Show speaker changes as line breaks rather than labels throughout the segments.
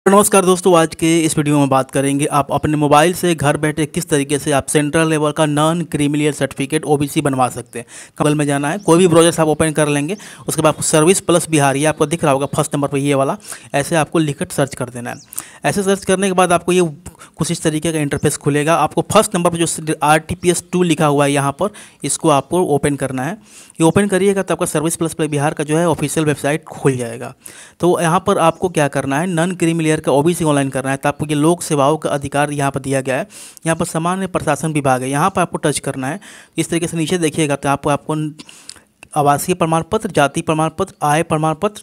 नमस्कार दोस्तों, आज के इस वीडियो में बात करेंगे आप अपने मोबाइल से घर बैठे किस तरीके से आप सेंट्रल लेवल का नॉन क्रीमिलियर सर्टिफिकेट ओबीसी बनवा सकते हैं। गूगल में जाना है, कोई भी ब्राउज़र आप ओपन कर लेंगे, उसके बाद आपको सर्विस प्लस बिहार ये आपको दिख रहा होगा फर्स्ट नंबर पर ये वाला, ऐसे आपको लिखकर सर्च कर देना है। ऐसे सर्च करने के बाद आपको ये कुछ इस तरीके का इंटरफेस खुलेगा। आपको फर्स्ट नंबर पर जो RTPS 2 लिखा हुआ है यहाँ पर, इसको आपको ओपन करना है। ये ओपन करिएगा तो आपका सर्विस प्लस बिहार का जो है ऑफिशियल वेबसाइट खुल जाएगा। तो यहाँ पर आपको क्या करना है, नॉन क्रीमिलियर का ओबीसी ऑनलाइन करना है। तो आपको ये लोक सेवाओं का अधिकार यहाँ पर दिया गया है। यहाँ पर सामान्य प्रशासन विभाग है, यहाँ पर आपको टच करना है। इस तरीके से नीचे देखिएगा तो आपको आवासीय प्रमाण पत्र, जाति प्रमाण पत्र, आय प्रमाण पत्र,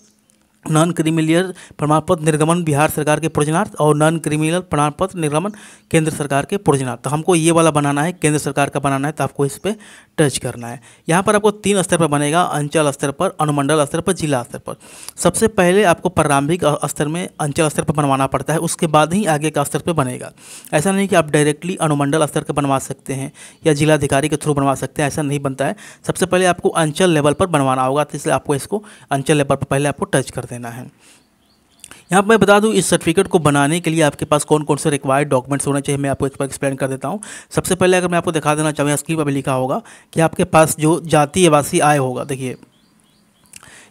नॉन क्रीमिलियर प्रमाण पत्र निर्गमन बिहार सरकार के पुरजनार्थ और नॉन क्रीमिलियर प्रमाण पत्र निर्गमन केंद्र सरकार के पुरजनार्थ। तो हमको ये वाला बनाना है, केंद्र सरकार का बनाना है, तो आपको इस पर टच करना है। यहाँ पर आपको 3 स्तर पर बनेगा, अंचल स्तर पर, अनुमंडल स्तर पर, जिला स्तर पर। सबसे पहले आपको प्रारंभिक स्तर में अंचल स्तर पर बनवाना पड़ता है, उसके बाद ही आगे का स्तर पर बनेगा। ऐसा नहीं कि आप डायरेक्टली अनुमंडल स्तर का बनवा सकते हैं या जिलाधिकारी के थ्रू बनवा सकते हैं, ऐसा नहीं बनता है। सबसे पहले आपको अंचल लेवल पर बनवाना होगा, तो इसलिए आपको इसको अंचल लेवल पर पहले आपको टच कर देना है। यहाँ पर मैं बता दूँ, इस सर्टिफिकेट को बनाने के लिए आपके पास कौन कौन से रिक्वायर्ड डॉक्यूमेंट्स होने चाहिए, मैं आपको इस पर एक्सप्लेन कर देता हूँ। सबसे पहले अगर मैं आपको दिखा देना चाहूँ, स्क्रीन पर भी लिखा होगा कि आपके पास जो जाति आवासीय आय होगा, देखिए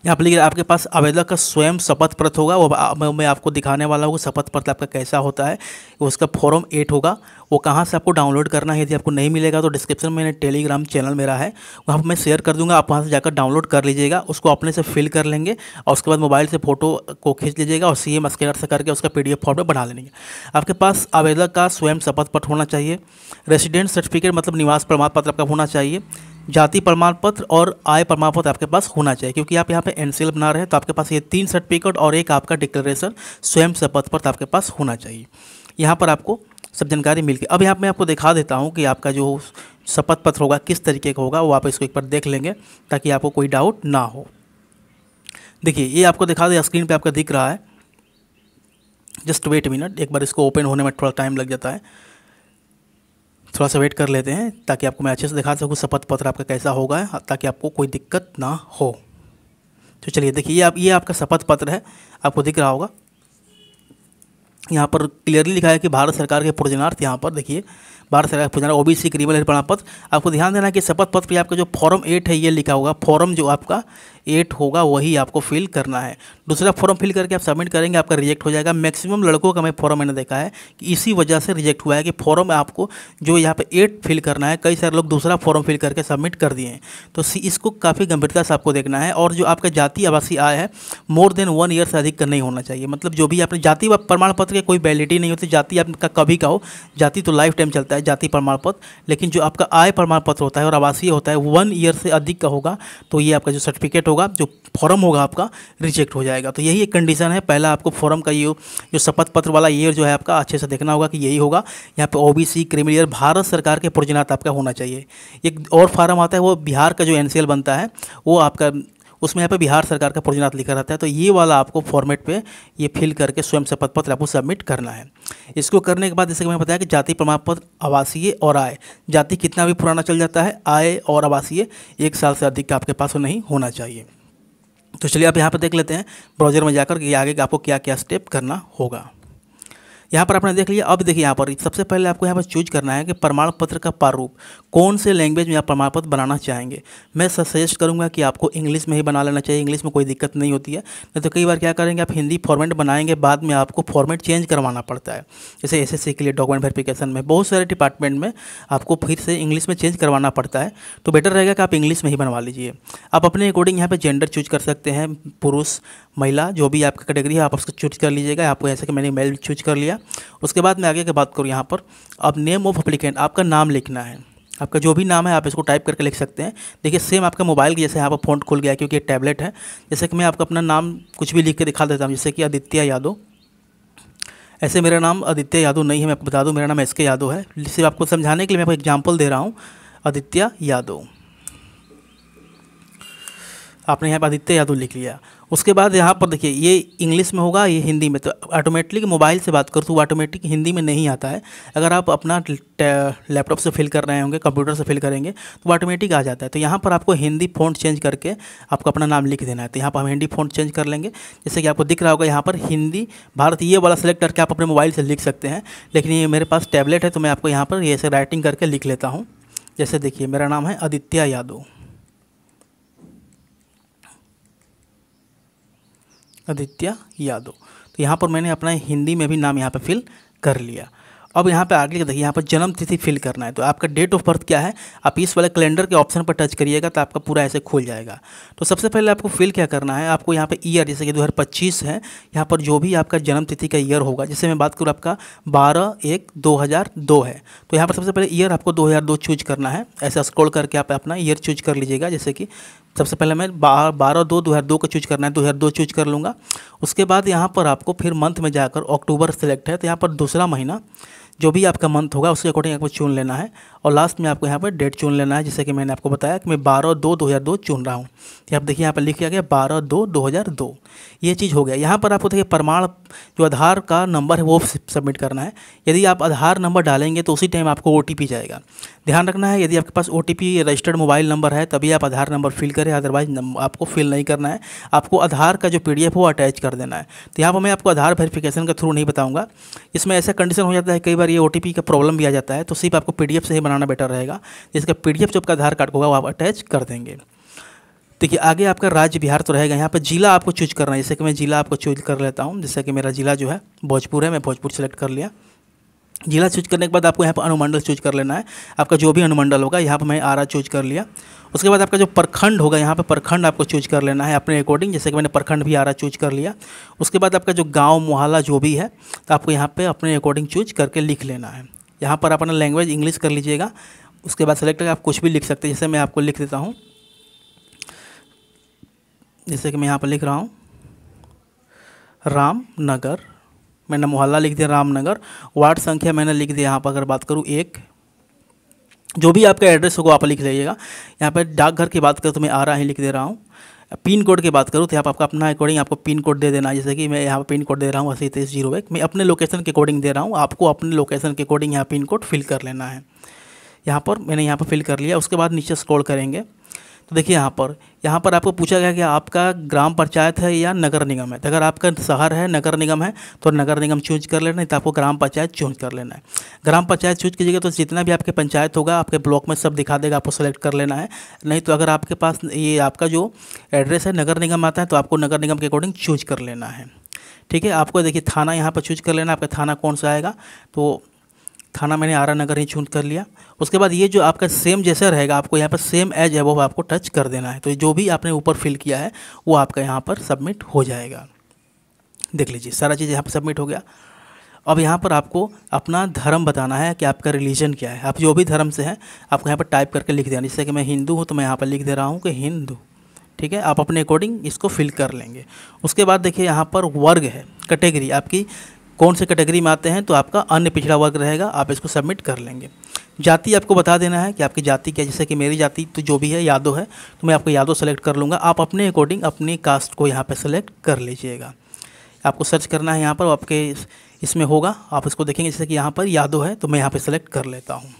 यहाँ पर लिखिए आपके पास आवेदक का स्वयं शपथ पत्र होगा। वो मैं आपको दिखाने वाला हूँ शपथ पत्र आपका कैसा होता है। उसका फॉर्म 8 होगा, वो कहाँ से आपको डाउनलोड करना है। यदि आपको नहीं मिलेगा तो डिस्क्रिप्शन में टेलीग्राम चैनल मेरा है, वहाँ पर मैं शेयर कर दूंगा, आप वहाँ से जाकर डाउनलोड कर लीजिएगा। उसको अपने से फिल कर लेंगे और उसके बाद मोबाइल से फ़ोटो को खींच लीजिएगा और CM स्कैनर से करके उसका PDF फॉर्म में बना लेंगे। आपके पास आवेदक का स्वयं शपथ पत्र होना चाहिए, रेसिडेंट सर्टिफिकेट मतलब निवास प्रमाण पत्र आपका होना चाहिए, जाति प्रमाण पत्र और आय प्रमाण पत्र आपके पास होना चाहिए, क्योंकि आप यहाँ पे NCL बना रहे हैं। तो आपके पास ये 3 सर्टिफिकेट और एक आपका डिक्लेरेशन स्वयं शपथ पत्र आपके पास होना चाहिए। यहाँ पर आपको सब जानकारी मिल गई। अब यहाँ पे मैं आपको दिखा देता हूँ कि आपका जो शपथ पत्र होगा किस तरीके का होगा, वो आप इसको एक बार देख लेंगे ताकि आपको कोई डाउट ना हो। देखिए ये आपको दिखा दे, स्क्रीन पर आपका दिख रहा है। जस्ट वेट मिनट, एक बार इसको ओपन होने में थोड़ा टाइम लग जाता है, थोड़ा सा वेट कर लेते हैं ताकि आपको मैं अच्छे से दिखा सकूँ शपथ पत्र आपका कैसा होगा, ताकि आपको कोई दिक्कत ना हो। तो चलिए देखिए, ये आपका शपथ पत्र है, आपको दिख रहा होगा। यहाँ पर क्लियरली लिखा है कि भारत सरकार के पुरजनार्थ। यहाँ पर देखिए भारत सरकार के पुरजनार्थ ओबीसी क्रीमिलियर प्रमाण पत्र। आपको ध्यान देना है कि शपथ पत्र पे आपका जो फॉर्म 8 है ये लिखा होगा, फॉर्म जो आपका 8 होगा वही आपको फिल करना है। दूसरा फॉर्म फिल करके आप सबमिट करेंगे, आपका रिजेक्ट हो जाएगा। मैक्सिमम लड़कों का मैं फॉर्म मैंने देखा है कि इसी वजह से रिजेक्ट हुआ है कि फॉर्म आपको जो यहाँ पे 8 फिल करना है, कई सारे लोग दूसरा फॉर्म फिल करके सबमिट कर दिए हैं। तो इसको काफ़ी गंभीरता से आपको देखना है। और जो आपका जाति आवासीय आय है मोर देन 1 ईयर से अधिक का नहीं होना चाहिए। मतलब जो भी आपने जाति प्रमाण पत्र की कोई वैलिडिटी नहीं होती, जाति आपका कभी का हो, जाति तो लाइफ टाइम चलता है जाति प्रमाण पत्र, लेकिन जो आपका आय प्रमाण पत्र होता है और आवासीय होता है 1 ईयर से अधिक का होगा, तो ये आपका जो सर्टिफिकेट होगा, जो फॉर्म होगा आपका रिजेक्ट हो जाएगा। तो यही एक कंडीशन है। पहला आपको फॉर्म का ये जो शपथ पत्र वाला ईयर जो है आपका अच्छे से देखना होगा कि यही होगा। यहाँ पे ओबीसी क्रीमिलियर भारत सरकार के पुरजनार्थ आपका होना चाहिए। एक और फार्म आता है, वो बिहार का जो NCL बनता है वो आपका, उसमें यहाँ पे बिहार सरकार का पुरजनार्थ लिखा रहता है। तो ये वाला आपको फॉर्मेट पे ये फिल करके स्वयं शपथ पत्र आपको सबमिट करना है। इसको करने के बाद जैसे कि मैंने बताया कि जाति प्रमाण पत्र, आवासीय और आय, जाति कितना भी पुराना चल जाता है, आय और आवासीय 1 साल से अधिक का आपके पास नहीं होना चाहिए। तो चलिए आप यहाँ पर देख लेते हैं ब्राउज़र में जाकर कि आगे आपको क्या क्या स्टेप करना होगा। यहाँ पर आपने देख लिया। अब देखिए यहाँ पर सबसे पहले आपको यहाँ पर चूज करना है कि प्रमाण पत्र का प्रारूप कौन से लैंग्वेज में आप प्रमाण पत्र बनाना चाहेंगे। मैं सजेस्ट करूँगा कि आपको इंग्लिश में ही बना लेना चाहिए, इंग्लिश में कोई दिक्कत नहीं होती है। नहीं तो कई बार क्या करेंगे, आप हिंदी फॉर्मेट बनाएंगे, बाद में आपको फॉर्मेट चेंज करवाना पड़ता है। जैसे SSC के लिए डॉक्यूमेंट वेरिफिकेशन में बहुत सारे डिपार्टमेंट में आपको फिर से इंग्लिश में चेंज करवाना पड़ता है। तो बेटर रहेगा कि आप इंग्लिश में ही बनवा लीजिए। आप अपने अकॉर्डिंग यहाँ पर जेंडर चूज कर सकते हैं, पुरुष महिला जो भी आपकी कैटेगरी है आप उसको चूज कर लीजिएगा। आपको ऐसे कि मैंने मेल चूज कर लिया। उसके बाद मैं आगे की बात करूँ, यहाँ पर अब नेम ऑफ एप्लीकेंट आपका नाम लिखना है। आपका जो भी नाम है आप इसको टाइप करके लिख सकते हैं। देखिए सेम आपका मोबाइल के जैसे यहाँ पर फ़ॉन्ट खुल गया क्योंकि ये टैबलेट है। जैसे कि मैं आपको अपना नाम कुछ भी लिख के दिखा देता हूँ, जैसे कि आदित्य यादव। ऐसे मेरा नाम आदित्य यादव नहीं है, मैं आपको बता दूँ मेरा नाम SK यादव है। सिर्फ आपको समझाने के लिए मैं आपको एग्जाम्पल दे रहा हूँ, आदित्य यादव। आपने यहाँ पर आदित्य यादव लिख लिया। उसके बाद यहाँ पर देखिए ये इंग्लिश में होगा, ये हिंदी में, तो ऑटोमेटिकली मोबाइल से बात करूँ तो ऑटोमेटिक हिंदी में नहीं आता है। अगर आप अपना लैपटॉप से फिल कर रहे होंगे, कंप्यूटर से फिल करेंगे तो ऑटोमेटिक आ जाता है। तो यहाँ पर आपको हिंदी फ़ॉन्ट चेंज करके आपको अपना नाम लिख देना है। तो यहाँ पर हम हिंदी फ़ॉन्ट चेंज कर लेंगे, जैसे कि आपको दिख रहा होगा यहाँ पर हिंदी भारत ये वाला सेलेक्ट करके आप अपने मोबाइल से लिख सकते हैं। लेकिन ये मेरे पास टैबलेट है तो मैं आपको यहाँ पर ये ऐसे राइटिंग करके लिख लेता हूँ। जैसे देखिए मेरा नाम है आदित्य यादव, आदित्य यादव। तो यहाँ पर मैंने अपना हिंदी में भी नाम यहाँ पे फिल कर लिया। अब यहाँ पे आगे देखिए यहाँ पर जन्म तिथि फिल करना है। तो आपका डेट ऑफ बर्थ क्या है, आप इस वाले कैलेंडर के ऑप्शन पर टच करिएगा तो आपका पूरा ऐसे खुल जाएगा। तो सबसे पहले आपको फिल क्या करना है, आपको यहाँ पे ईयर, जैसे कि 2025 है, यहाँ पर जो भी आपका जन्म तिथि का ईयर होगा, जैसे मैं बात करूँ आपका 12/1/2002 है, तो यहाँ पर सबसे पहले ईयर आपको 2002 चूज करना है। ऐसा स्क्रॉल करके आप अपना ईयर चूज कर लीजिएगा। जैसे कि सबसे पहले मैं 12/2/2002 का चूज करना है, 2002 चूज कर लूँगा। उसके बाद यहाँ पर आपको फिर मंथ में जाकर अक्टूबर सेलेक्ट है, तो यहाँ पर दूसरा महीना जो भी आपका मंथ होगा उसके अकॉर्डिंग आपको चुन लेना है। और लास्ट में आपको यहाँ पर डेट चुन लेना है, जैसे कि मैंने आपको बताया कि मैं 12/2/2002 चुन रहा हूँ। तो आप देखिए यहाँ पर लिखा गया 12/2/2002, ये चीज़ हो गया। यहाँ पर आपको देखिए प्रमाण जो आधार का नंबर है वो सबमिट करना है। यदि आप आधार नंबर डालेंगे तो उसी टाइम आपको OTP जाएगा। ध्यान रखना है, यदि आपके पास OTP रजिस्टर्ड मोबाइल नंबर है तभी आप आधार नंबर फिल करें, अदरवाइज आपको फिल नहीं करना है। आपको आधार का जो PDF वो अटैच कर देना है। तो यहाँ पर मैं आपको आधार वेरिफिकेशन के थ्रू नहीं बताऊँगा, इसमें ऐसा कंडीशन हो जाता है कई बार ये OTP का प्रॉब्लम भी आ जाता है, तो सिर्फ आपको PDF से ही बनाना बेटर रहेगा। जिसका PDF जो आपका आधार कार्ड होगा वो आप अटैच कर देंगे। देखिए आगे आपका राज्य बिहार तो रहेगा, यहाँ पर जिला आपको चूज करना है। जैसे कि मैं जिला आपको चूज कर लेता हूँ, जैसे कि मेरा जिला जो है भोजपुर है, मैं भोजपुर सेलेक्ट कर लिया। जिला चूज करने के बाद आपको यहाँ पर अनुमंडल चूज कर लेना है, आपका जो भी अनुमंडल होगा। यहाँ पर मैं आरा चूज कर लिया। उसके बाद आपका जो प्रखंड होगा यहाँ पे प्रखंड आपको चूज कर लेना है अपने अकॉर्डिंग, जैसे कि मैंने प्रखंड भी आरा चूज कर लिया। उसके बाद आपका जो गांव मोहल्ला जो भी है तो आपको यहाँ पे अपने अकॉर्डिंग चूज करके लिख लेना है। यहाँ पर अपना लैंग्वेज इंग्लिश कर लीजिएगा। उसके बाद सेलेक्ट करके आप कुछ भी लिख सकते हैं, जैसे मैं आपको लिख देता हूँ, जैसे कि मैं यहाँ पर लिख रहा हूँ रामनगर, मैंने मोहल्ला लिख दिया रामनगर। वार्ड संख्या मैंने लिख दिया यहाँ पर अगर बात करूँ 1। जो भी आपका एड्रेस होगा आप लिख लीजिएगा। यहाँ पर डाकघर की बात करूँ तो मैं आरा ही लिख दे रहा हूँ। पिन कोड की बात करूँ तो यहाँ पर आपका अपना अकॉर्डिंग आपको पिन कोड दे देना है, जैसे कि मैं यहाँ पर पिन कोड दे रहा हूँ 802301। मैं अपने लोकेशन के अकॉर्डिंग दे रहा हूँ, आपको अपने लोकेशन के अकॉर्डिंग यहाँ पिन कोड फिल कर लेना है। यहाँ पर मैंने यहाँ पर फिल कर लिया। उसके बाद नीचे स्क्रॉल करेंगे तो देखिए यहाँ पर आपको पूछा गया कि आपका ग्राम पंचायत है या नगर निगम है। तो अगर आपका शहर है, नगर निगम है तो नगर निगम चूज कर लेना है, तो आपको ग्राम पंचायत चूज कर लेना है। ग्राम पंचायत चूज कीजिएगा तो जितना भी आपके पंचायत होगा आपके ब्लॉक में सब दिखा देगा, आपको सेलेक्ट कर लेना है। नहीं तो अगर आपके पास ये आपका जो एड्रेस है नगर निगम आता है तो आपको नगर निगम के अकॉर्डिंग चूज कर लेना है। ठीक है, आपको देखिए थाना यहाँ पर चूज कर लेना, आपका थाना कौन सा आएगा। तो थाना मैंने आरा नगर ही चूज कर लिया। उसके बाद ये जो आपका सेम जैसा रहेगा आपको यहाँ पर सेम एज अबव आपको टच कर देना है। तो जो भी आपने ऊपर फिल किया है वो आपका यहाँ पर सबमिट हो जाएगा। देख लीजिए सारा चीज़ यहाँ पर सबमिट हो गया। अब यहाँ पर आपको अपना धर्म बताना है कि आपका रिलीजन क्या है, आप जो भी धर्म से हैं आपको यहाँ पर टाइप करके लिख देना। जैसे कि मैं हिंदू हूँ तो मैं यहाँ पर लिख दे रहा हूँ कि हिंदू। ठीक है, आप अपने अकॉर्डिंग इसको फिल कर लेंगे। उसके बाद देखिए यहाँ पर वर्ग है, कैटेगरी आपकी कौन से कैटेगरी में आते हैं, तो आपका अन्य पिछड़ा वर्ग रहेगा, आप इसको सबमिट कर लेंगे। जाति आपको बता देना है कि आपकी जाति क्या है। जैसे कि मेरी जाति तो जो भी है यादव है तो मैं आपको यादव सेलेक्ट कर लूँगा। आप अपने अकॉर्डिंग अपनी कास्ट को यहाँ पे सेलेक्ट कर लीजिएगा। आपको सर्च करना है यहाँ पर, आपके इसमें होगा, आप इसको देखेंगे। जैसे कि यहाँ पर यादव है तो मैं यहाँ पर सेलेक्ट कर लेता हूँ।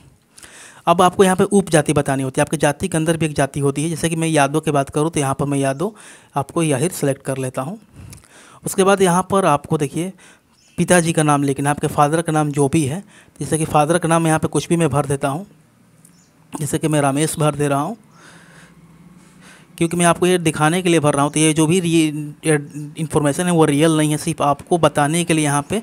अब आपको यहाँ पे उपजाति बतानी होती है, आपकी जाति के अंदर भी एक जाति होती है। जैसे कि मैं यादव की बात करूँ तो यहाँ पर मैं यादव आपको याहिर सेलेक्ट कर लेता हूँ। उसके बाद यहाँ पर आपको देखिए पिताजी का नाम लिखना, आपके फादर का नाम जो भी है। जैसे कि फादर का नाम यहाँ पे कुछ भी मैं भर देता हूँ, जैसे कि मैं रमेश भर दे रहा हूँ, क्योंकि मैं आपको ये दिखाने के लिए भर रहा हूँ। तो ये जो भी इन्फॉर्मेशन है वो रियल नहीं है, सिर्फ आपको बताने के लिए यहाँ पे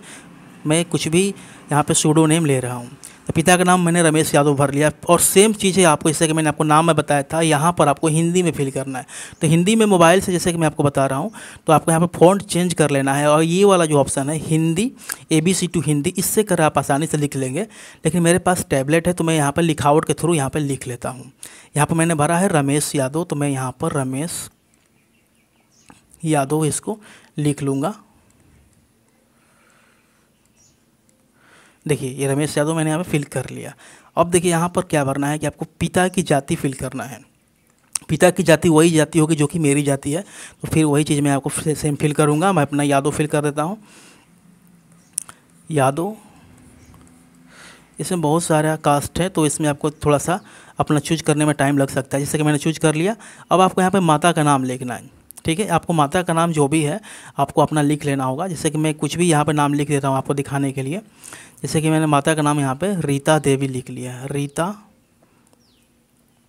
मैं कुछ भी यहाँ पे सूडो नेम ले रहा हूँ। तो पिता का नाम मैंने रमेश यादव भर लिया। और सेम चीज़ है आपको, जैसे कि मैंने आपको नाम में बताया था, यहाँ पर आपको हिंदी में फिल करना है। तो हिंदी में मोबाइल से जैसे कि मैं आपको बता रहा हूँ तो आपको यहाँ पे फ़ॉन्ट चेंज कर लेना है। और ये वाला जो ऑप्शन है हिंदी ABC टू हिंदी, इससे कर आप आसानी से लिख लेंगे। लेकिन मेरे पास टैबलेट है तो मैं यहाँ पर लिखावट के थ्रू यहाँ पर लिख लेता हूँ। यहाँ पर मैंने भरा है रमेश यादव, तो मैं यहाँ पर रमेश यादव इसको लिख लूँगा। देखिए ये रमेश यादव मैंने यहाँ पे फिल कर लिया। अब देखिए यहाँ पर क्या भरना है कि आपको पिता की जाति फिल करना है। पिता की जाति वही जाति होगी जो कि मेरी जाति है, तो फिर वही चीज़ मैं आपको सेम फिल करूँगा। मैं अपना यादव फिल कर देता हूँ, यादव। इसमें बहुत सारा कास्ट है, तो इसमें आपको थोड़ा सा अपना चूज करने में टाइम लग सकता है। जैसे कि मैंने चूज कर लिया। अब आपको यहाँ पे माता का नाम लिखना है, ठीक है। आपको माता का नाम जो भी है आपको अपना लिख लेना होगा। जैसे कि मैं कुछ भी यहाँ पे नाम लिख देता हूँ आपको दिखाने के लिए। जैसे कि मैंने माता का नाम यहाँ पे रीता देवी लिख लिया है, रीता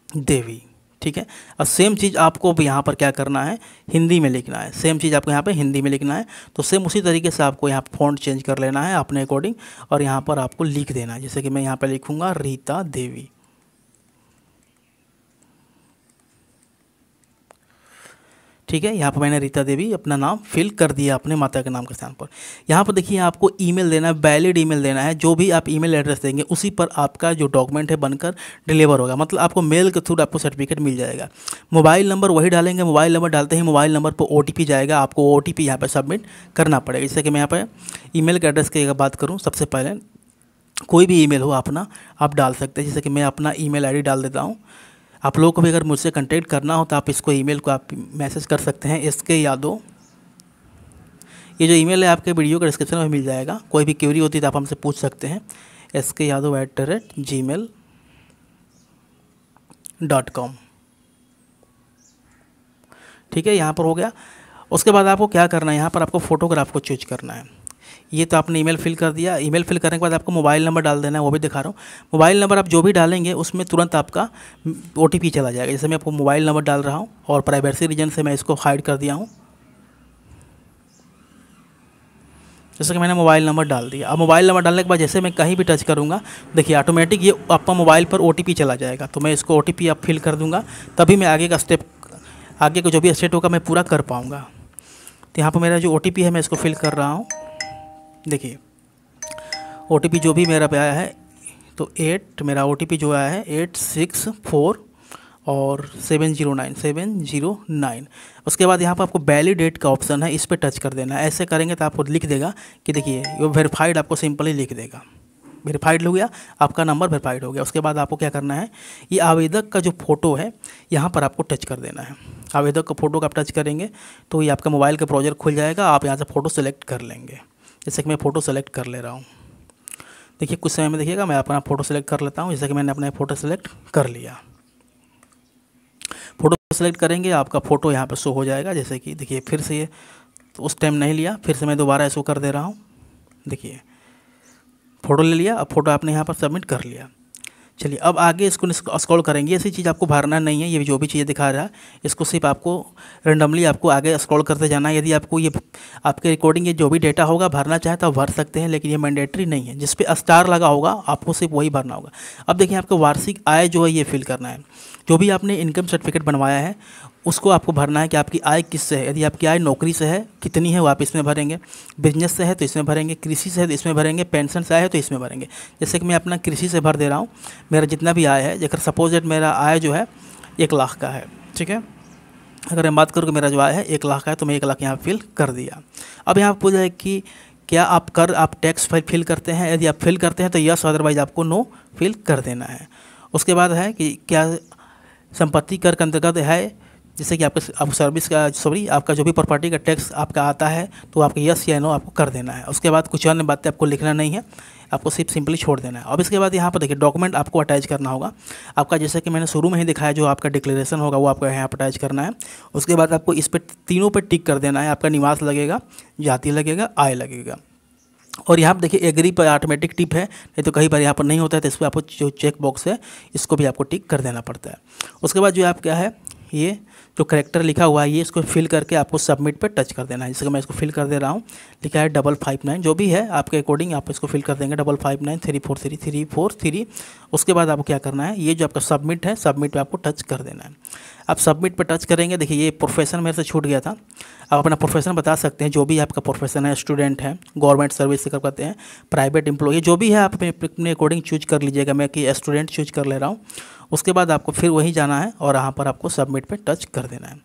देवी, ठीक है। और सेम चीज़ आपको भी यहाँ पर क्या करना है, हिंदी में लिखना है। सेम चीज़ आपको यहाँ पे हिंदी में लिखना है। तो सेम उसी तरीके से आपको यहाँ फ़ॉन्ट चेंज कर लेना है अपने अकॉर्डिंग, और यहाँ पर आपको लिख देना है। जैसे कि मैं यहाँ पे लिखूँगा रीता देवी, ठीक है। यहाँ पर मैंने रीता देवी अपना नाम फिल कर दिया अपने माता के नाम के स्थान पर। यहाँ पर देखिए आपको ईमेल देना है, वैलिड ईमेल देना है। जो भी आप ईमेल एड्रेस देंगे उसी पर आपका जो डॉक्यूमेंट है बनकर डिलीवर होगा। मतलब आपको मेल के थ्रू आपको सर्टिफिकेट मिल जाएगा। मोबाइल नंबर वही डालेंगे, मोबाइल नंबर डालते ही मोबाइल नंबर पर OTP जाएगा, आपको OTP यहाँ पर सबमिट करना पड़ेगा। जैसे कि मैं यहाँ पर ईमेल के एड्रेस की अगर बात करूँ, सबसे पहले कोई भी ईमेल हो अपना आप डाल सकते हैं। जैसे कि मैं अपना ईमेल ID डाल देता हूँ। आप लोगों को भी अगर मुझसे कांटेक्ट करना हो तो आप इसको ईमेल को आप मैसेज कर सकते हैं, SK यादव। ये जो ईमेल है आपके वीडियो के डिस्क्रिप्शन में मिल जाएगा। कोई भी क्वेरी होती है तो आप हमसे पूछ सकते हैं, SK यादव@gmail.com, ठीक है। यहाँ पर हो गया। उसके बाद आपको क्या करना है, यहाँ पर आपको फ़ोटोग्राफ को चूज करना है। ये तो आपने ईमेल फिल कर दिया। ईमेल फिल करने के बाद आपको मोबाइल नंबर डाल देना है, वो भी दिखा रहा हूँ। मोबाइल नंबर आप जो भी डालेंगे उसमें तुरंत आपका OTP चला जाएगा। जैसे मैं आपको मोबाइल नंबर डाल रहा हूँ और प्राइवेसी रीजन से मैं इसको हाइड कर दिया हूँ। जैसे कि मैंने मोबाइल नंबर डाल दिया। अब मोबाइल नंबर डालने के बाद जैसे मैं कहीं भी टच करूँगा, देखिए ऑटोमेटिक ये आपका मोबाइल पर OTP चला जाएगा। तो मैं इसको OTP आप फिल कर दूँगा, तभी मैं आगे का स्टेप, आगे का जो भी स्टेप होगा मैं पूरा कर पाऊँगा। तो यहाँ पर मेरा जो OTP है मैं इसको फिल कर रहा हूँ। देखिए OTP जो भी मेरा पे आया है, तो मेरा OTP जो आया है 864 और 709। उसके बाद यहाँ पर आपको वैलिडेट का ऑप्शन है, इस पर टच कर देना है। ऐसे करेंगे तो आपको लिख देगा कि देखिए ये वेरीफाइड, आपको सिंपली लिख देगा वेरीफाइड हो गया, आपका नंबर वेरीफाइड हो गया। उसके बाद आपको क्या करना है, ये आवेदक का जो फ़ोटो है यहाँ पर आपको टच कर देना है। आवेदक का फ़ोटो का आप टच करेंगे तो ये आपका मोबाइल का ब्राउज़र खुल जाएगा। आप यहाँ से फ़ोटो सेलेक्ट कर लेंगे। जैसे कि मैं फ़ोटो सेलेक्ट कर ले रहा हूँ। देखिए कुछ समय में देखिएगा मैं अपना फ़ोटो सेलेक्ट कर लेता हूँ। जैसे कि मैंने अपना फ़ोटो सेलेक्ट कर लिया। फ़ोटो सेलेक्ट करेंगे आपका फ़ोटो यहाँ पर शो हो जाएगा। जैसे कि देखिए फिर से ये तो उस टाइम नहीं लिया, फिर से मैं दोबारा इसको कर दे रहा हूँ। देखिए फ़ोटो ले लिया, अब फ़ोटो आपने यहाँ पर सबमिट कर लिया। चलिए अब आगे इसको स्क्रॉल करेंगे। ऐसी चीज़ आपको भरना नहीं है, ये जो भी चीज़ें दिखा रहा है इसको सिर्फ आपको रेंडमली आपको आगे स्क्रॉल करते जाना है। यदि आपको ये आपके रिकॉर्डिंग ये जो भी डेटा होगा भरना चाहे तो आप भर सकते हैं, लेकिन ये मैंडेटरी नहीं है। जिस पे स्टार लगा होगा आपको सिर्फ वही भरना होगा। अब देखिए आपको वार्षिक आय जो है ये फिल करना है। जो भी आपने इनकम सर्टिफिकेट बनवाया है उसको आपको भरना है कि आपकी आय किससे है। यदि आपकी आय नौकरी से है कितनी है वो आप इसमें भरेंगे, बिजनेस से है तो इसमें भरेंगे, कृषि से है तो इसमें भरेंगे, पेंशन से आय है तो इसमें भरेंगे। जैसे कि मैं अपना कृषि से भर दे रहा हूँ। मेरा जितना भी आय है, अगर सपोज दैट मेरा आय जो है 1 लाख का है, ठीक है। अगर मैं बात करूँ कि मेरा जो आय है 1 लाख का है तो मैं 1 लाख यहाँ फिल कर दिया। अब यहाँ पूछा है कि क्या आप टैक्स फिल करते हैं। यदि आप फिल करते हैं तो यस, अदरवाइज आपको नो फिल कर देना है। उसके बाद है कि क्या संपत्ति कर के अंतर्गत है, जैसे कि आपके सर्विस का आपका जो भी प्रॉपर्टी का टैक्स आपका आता है तो आपको यस या नो आपको कर देना है। उसके बाद कुछ अन्य बातें आपको लिखना नहीं है, आपको सिर्फ सिंपली छोड़ देना है। अब इसके बाद यहाँ पर देखिए डॉक्यूमेंट आपको अटैच करना होगा आपका। जैसे कि मैंने शुरू में ही दिखाया, जो आपका डिक्लेरेशन होगा वो आपको यहाँ पर अटैच करना है। उसके बाद आपको इस पर तीनों पर टिक कर देना है। आपका निवास लगेगा, जाति लगेगा, आय लगेगा। और यहाँ पर देखिए एग्री पर ऑटोमेटिक टिक है, नहीं तो कई बार यहाँ पर नहीं होता है, तो इस पर आपको जो चेक बॉक्स है इसको भी आपको टिक कर देना पड़ता है। उसके बाद जो आप क्या है, ये जो करेक्टर लिखा हुआ है ये इसको फिल करके आपको सबमिट पे टच कर देना है। जैसे कि मैं इसको फिल कर दे रहा हूँ, लिखा है 559, जो भी है आपके अकॉर्डिंग आप इसको फिल कर देंगे 559343343। उसके बाद आपको क्या करना है, ये जो आपका सबमिट है, सबमिट पे आपको टच कर देना है। आप सबमिट पे टच करेंगे, देखिए ये प्रोफेशन मेरे से छूट गया था। आप अपना प्रोफेशन बता सकते हैं, जो भी आपका प्रोफेशन है, स्टूडेंट है, गवर्नमेंट सर्विस से करते हैं, प्राइवेट एम्प्लॉय, जो भी है आप अपने अकॉर्डिंग चूज कर लीजिएगा। मैं कि स्टूडेंट चूज कर ले रहा हूँ। उसके बाद आपको फिर वहीं जाना है और यहाँ पर आपको सबमिट पे टच कर देना है।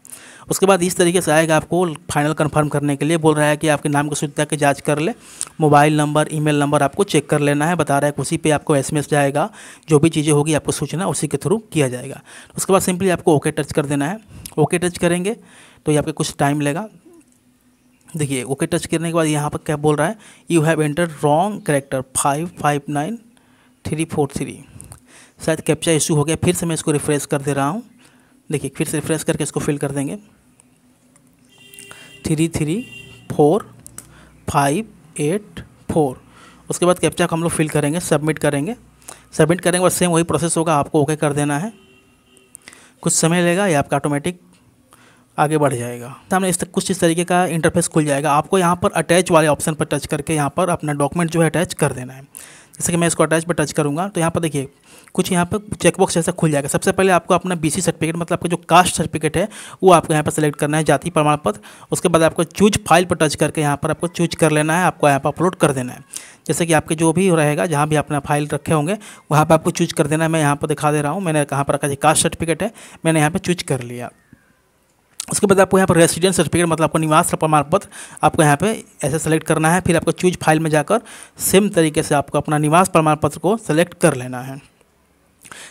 उसके बाद इस तरीके से आएगा, आपको फाइनल कंफर्म करने के लिए बोल रहा है कि आपके नाम की शुद्धता की जांच कर ले, मोबाइल नंबर, ईमेल नंबर आपको चेक कर लेना है। बता रहा है कि उसी पे आपको SMS जाएगा, जो भी चीज़ें होगी आपको सूचना उसी के थ्रू किया जाएगा। उसके बाद सिंपली आपको ओके टच कर देना है। ओके टच करेंगे तो ये आपके कुछ टाइम लेगा। देखिए ओके टच करने के बाद यहाँ पर क्या बोल रहा है, you have enter wrong character 559343। शायद कैप्चा इशू हो गया। फिर से मैं इसको रिफ्रेश कर दे रहा हूँ। देखिए फिर से रिफ्रेश करके इसको फिल कर देंगे 334584। उसके बाद कैप्चा को हम लोग फिल करेंगे, सबमिट करेंगे। सबमिट करने के बाद सेम वही प्रोसेस होगा, आपको ओके कर देना है। कुछ समय लेगा, ये आपका ऑटोमेटिक आगे बढ़ जाएगा। सामने कुछ इस तरीके का इंटरफेस खुल जाएगा। आपको यहाँ पर अटैच वाले ऑप्शन पर टच करके यहाँ पर अपना डॉक्यूमेंट जो है अटैच कर देना है। जैसे कि मैं इसको अटैच पर टच करूँगा तो यहाँ पर देखिए कुछ यहाँ पर चेकबॉक्स जैसा खुल जाएगा। सबसे पहले आपको अपना BC सर्टिफिकेट मतलब आपका जो कास्ट सर्टिफिकेट है वो आपको यहाँ पर सेलेक्ट करना है, जाति प्रमाण पत्र। उसके बाद आपको चूज फाइल पर टच करके यहाँ पर आपको चूज कर लेना है, आपको यहाँ पर अपलोड कर देना है। जैसे कि आपके जो भी रहेगा, जहाँ भी अपना फाइल रखे होंगे वहाँ पर आपको चूज कर देना है। मैं यहाँ पर दिखा दे रहा हूँ, मैंने कहाँ पर रखा है, कास्ट सर्टिफिकेट है, मैंने यहाँ पर चूज कर लिया। उसके बाद आपको यहाँ पर रेसिडेंस सर्टिफिकेट मतलब आपको निवास प्रमाण पत्र आपको यहाँ पे ऐसे सेलेक्ट करना है। फिर आपको चूज फाइल में जाकर सेम तरीके से आपको अपना निवास प्रमाण पत्र को सेलेक्ट कर लेना है।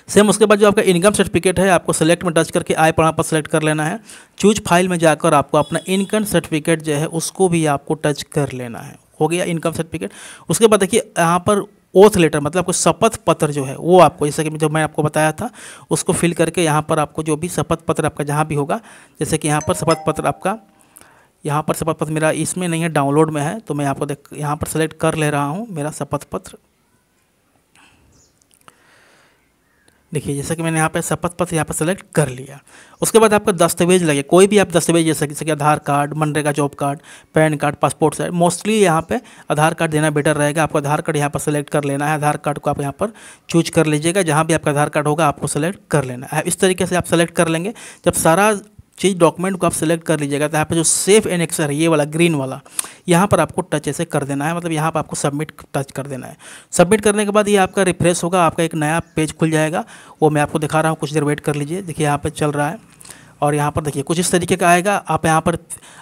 सेम उसके बाद जो आपका इनकम सर्टिफिकेट है आपको सेलेक्ट में टच करके आय प्रमाण पत्र सेलेक्ट कर लेना है। चूज फाइल में जाकर आपको अपना इनकम सर्टिफिकेट जो है उसको भी आपको टच कर लेना है। हो गया इनकम सर्टिफिकेट। उसके बाद देखिए यहाँ पर ओथ लेटर मतलब आपको शपथ पत्र जो है वो आपको, जैसे कि जो मैं आपको बताया था उसको फिल करके यहाँ पर आपको जो भी शपथ पत्र आपका जहाँ भी होगा, जैसे कि यहाँ पर शपथ पत्र आपका, यहाँ पर शपथ पत्र मेरा इसमें नहीं है, डाउनलोड में है, तो मैं आपको यहाँ पर सेलेक्ट कर ले रहा हूँ मेरा शपथ पत्र। देखिए जैसे कि मैंने यहाँ पे शपथ पत्र यहाँ पर सेलेक्ट कर लिया। उसके बाद आपका दस्तावेज लगे, कोई भी आप दस्तावेज जैसे कि आधार कार्ड, मनरेगा job card, PAN card, passport size, mostly यहाँ पे आधार कार्ड देना बेटर रहेगा। आपको आधार कार्ड यहाँ पर सेलेक्ट कर लेना है। आधार कार्ड को आप यहाँ पर चूज कर लीजिएगा, जहाँ भी आपका आधार कार्ड होगा आपको सेलेक्ट कर लेना है। इस तरीके से आप सेलेक्ट कर लेंगे। जब सारा चीज़ डॉक्यूमेंट को आप सेलेक्ट कर लीजिएगा तो यहाँ पे जो सेव एनेक्सर है ये वाला ग्रीन वाला, यहाँ पर आपको टच ऐसे कर देना है, मतलब यहाँ पर आपको सबमिट टच कर देना है। सबमिट करने के बाद ये आपका रिफ्रेश होगा, आपका एक नया पेज खुल जाएगा। वो मैं आपको दिखा रहा हूँ, कुछ देर वेट कर लीजिए। देखिए यहाँ पर चल रहा है और यहाँ पर देखिए कुछ इस तरीके का आएगा। आप यहाँ पर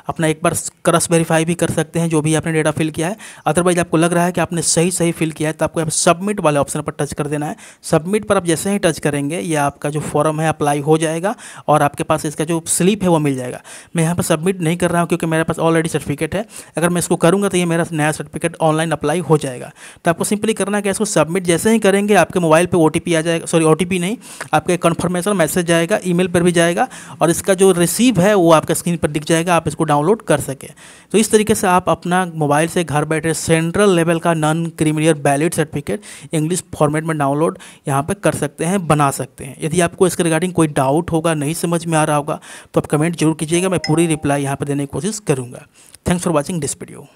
अपना एक बार क्रॉस वेरीफाई भी कर सकते हैं जो भी आपने डेटा फिल किया है। अदरवाइज आपको लग रहा है कि आपने सही फिल किया है तो आपको यहाँ पर सबमिट वाले ऑप्शन पर टच कर देना है। सबमिट पर आप जैसे ही टच करेंगे ये आपका जो फॉर्म है अप्लाई हो जाएगा और आपके पास इसका जो स्लिप है वो मिल जाएगा। मैं यहाँ पर सबमिट नहीं कर रहा हूँ क्योंकि मेरे पास ऑलरेडी सर्टिफिकेट है। अगर मैं इसको करूँगा तो ये मेरा नया सर्टिफिकेट ऑनलाइन अप्लाई हो जाएगा। तो आपको सिंपली करना है कि इसको सबमिट जैसे ही करेंगे आपके मोबाइल पर OTP आ जाएगा, सॉरी OTP नहीं, आपका कन्फर्मेशन मैसेज जाएगा, ईमेल पर भी जाएगा और इसका जो रिसीव है वो आपका स्क्रीन पर दिख जाएगा, आप इसको डाउनलोड कर सके। तो इस तरीके से आप अपना मोबाइल से घर बैठे सेंट्रल लेवल का non creamy layer valid certificate English format में डाउनलोड यहाँ पे कर सकते हैं, बना सकते हैं। यदि आपको इसके रिगार्डिंग कोई डाउट होगा, नहीं समझ में आ रहा होगा तो आप कमेंट जरूर कीजिएगा, मैं पूरी रिप्लाई यहाँ पर देने की कोशिश करूँगा। Thanks for watching this video.